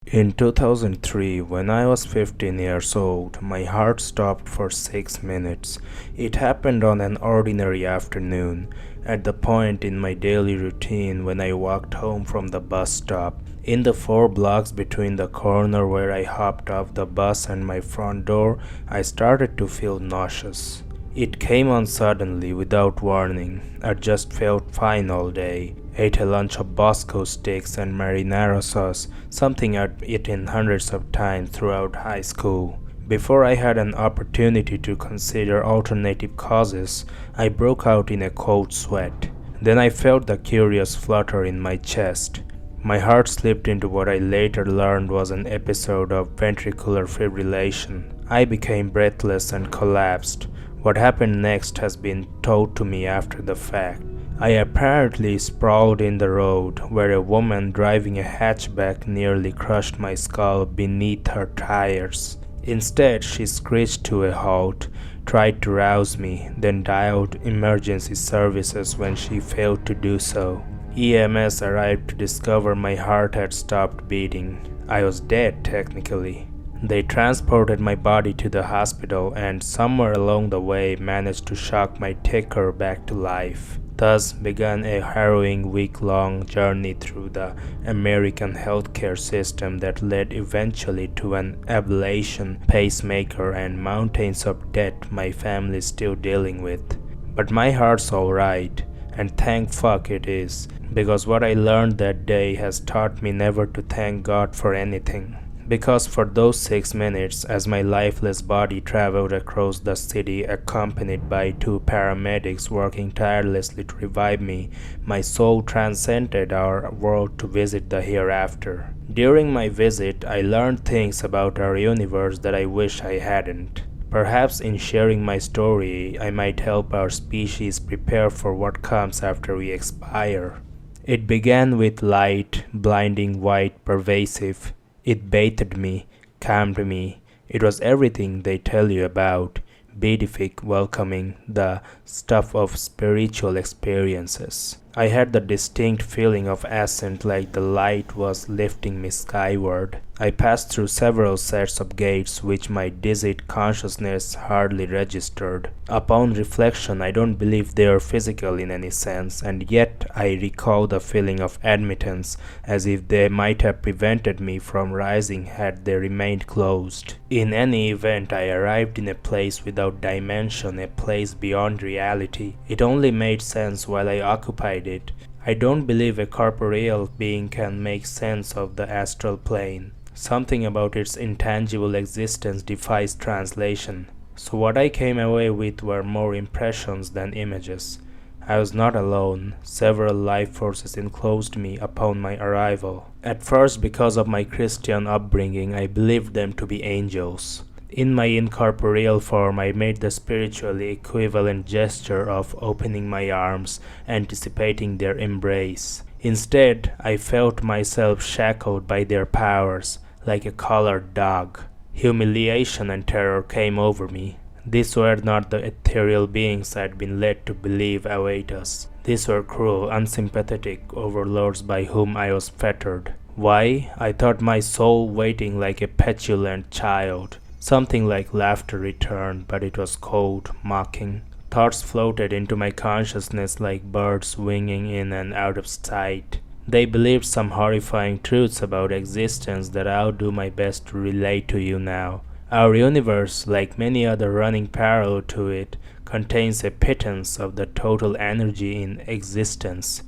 In 2003, when I was 15 years old, my heart stopped for 6 minutes. It happened on an ordinary afternoon, at the point in my daily routine when I walked home from the bus stop. In the 4 blocks between the corner where I hopped off the bus and my front door, I started to feel nauseous. It came on suddenly, without warning. I just felt fine all day. Ate a lunch of Bosco sticks and marinara sauce, something I'd eaten hundreds of times throughout high school. Before I had an opportunity to consider alternative causes, I broke out in a cold sweat. Then I felt the curious flutter in my chest. My heart slipped into what I later learned was an episode of ventricular fibrillation. I became breathless and collapsed. What happened next has been told to me after the fact. I apparently sprawled in the road, where a woman driving a hatchback nearly crushed my skull beneath her tires. Instead, she screeched to a halt, tried to rouse me, then dialed emergency services when she failed to do so. EMS arrived to discover my heart had stopped beating. I was dead, technically. They transported my body to the hospital and somewhere along the way managed to shock my ticker back to life. Thus began a harrowing week-long journey through the American healthcare system that led eventually to an ablation, pacemaker, and mountains of debt my family is still dealing with. But my heart's alright, and thank fuck it is, because what I learned that day has taught me never to thank God for anything. Because for those 6 minutes, as my lifeless body traveled across the city accompanied by 2 paramedics working tirelessly to revive me, my soul transcended our world to visit the hereafter. During my visit, I learned things about our universe that I wish I hadn't. Perhaps in sharing my story, I might help our species prepare for what comes after we expire. It began with light, blinding white, pervasive. It bathed me, calmed me. It was everything they tell you about, beatific, welcoming, the stuff of spiritual experiences. I had the distinct feeling of ascent, like the light was lifting me skyward. I passed through several sets of gates which my dizzied consciousness hardly registered. Upon reflection, I don't believe they are physical in any sense, and yet I recall the feeling of admittance, as if they might have prevented me from rising had they remained closed. In any event, I arrived in a place without dimension, a place beyond reality. It only made sense while I occupied it. I don't believe a corporeal being can make sense of the astral plane. Something about its intangible existence defies translation. So what I came away with were more impressions than images. I was not alone. Several life forces enclosed me upon my arrival. At first, because of my Christian upbringing, I believed them to be angels. In my incorporeal form, I made the spiritually equivalent gesture of opening my arms, anticipating their embrace. Instead, I felt myself shackled by their powers, like a collared dog. Humiliation and terror came over me. These were not the ethereal beings I'd been led to believe await us. These were cruel, unsympathetic overlords by whom I was fettered. Why? I thought my soul waiting like a petulant child. Something like laughter returned, but it was cold, mocking. Thoughts floated into my consciousness like birds winging in and out of sight. They believed some horrifying truths about existence that I'll do my best to relate to you now. Our universe, like many other running parallel to it, contains a pittance of the total energy in existence.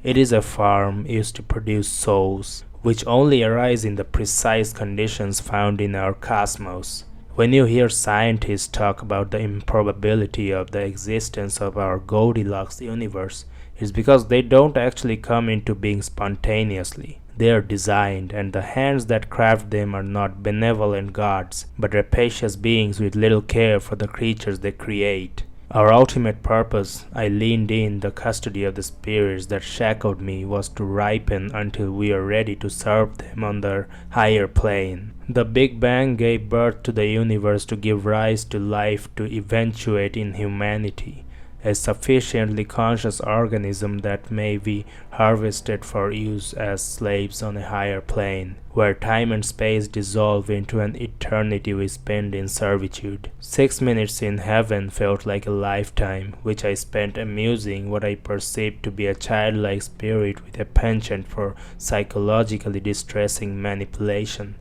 It is a farm used to produce souls, which only arise in the precise conditions found in our cosmos. When you hear scientists talk about the improbability of the existence of our Goldilocks universe, it's because they don't actually come into being spontaneously. They are designed, and the hands that craft them are not benevolent gods, but rapacious beings with little care for the creatures they create. Our ultimate purpose, I leaned in the custody of the spirits that shackled me, was to ripen until we are ready to serve them on the higher plane. The Big Bang gave birth to the universe to give rise to life to eventuate in humanity. a sufficiently conscious organism that may be harvested for use as slaves on a higher plane, where time and space dissolve into an eternity we spend in servitude. 6 minutes in heaven felt like a lifetime, which I spent amusing what I perceived to be a childlike spirit with a penchant for psychologically distressing manipulation.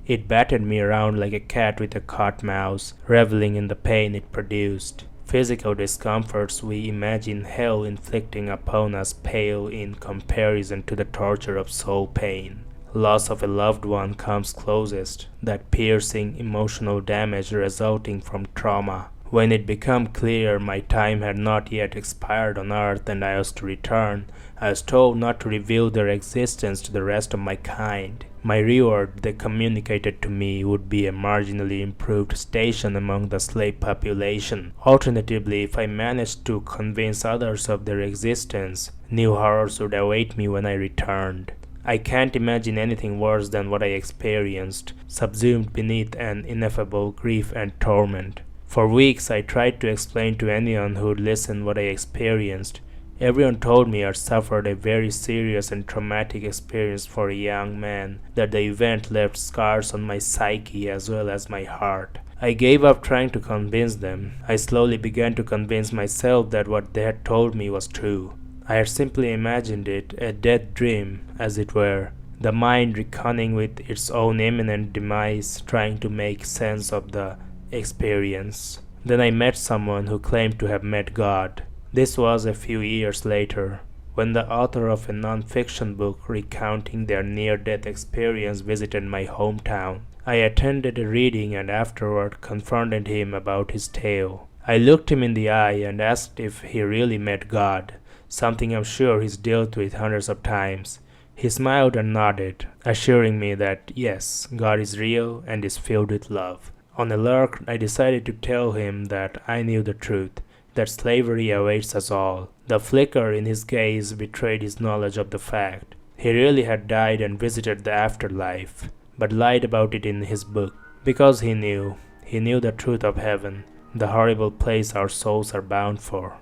It batted me around like a cat with a caught mouse, reveling in the pain it produced. Physical discomforts we imagine hell inflicting upon us pale in comparison to the torture of soul pain. Loss of a loved one comes closest, that piercing emotional damage resulting from trauma. When it became clear my time had not yet expired on earth and I was to return, I was told not to reveal their existence to the rest of my kind. My reward, they communicated to me, would be a marginally improved station among the slave population. Alternatively, if I managed to convince others of their existence, new horrors would await me when I returned. I can't imagine anything worse than what I experienced, subsumed beneath an ineffable grief and torment. For weeks I tried to explain to anyone who would listen what I experienced. Everyone told me I suffered a very serious and traumatic experience for a young man, that the event left scars on my psyche as well as my heart. I gave up trying to convince them. I slowly began to convince myself that what they had told me was true. I had simply imagined it, a dead dream, as it were, the mind reckoning with its own imminent demise, trying to make sense of the experience. Then I met someone who claimed to have met God. This was a few years later, when the author of a non-fiction book recounting their near-death experience visited my hometown. I attended a reading and afterward confronted him about his tale. I looked him in the eye and asked if he really met God, something I'm sure he's dealt with hundreds of times. He smiled and nodded, assuring me that yes, God is real and is filled with love. On a lark, I decided to tell him that I knew the truth, that slavery awaits us all. The flicker in his gaze betrayed his knowledge of the fact. He really had died and visited the afterlife, but lied about it in his book, because he knew the truth of heaven, the horrible place our souls are bound for.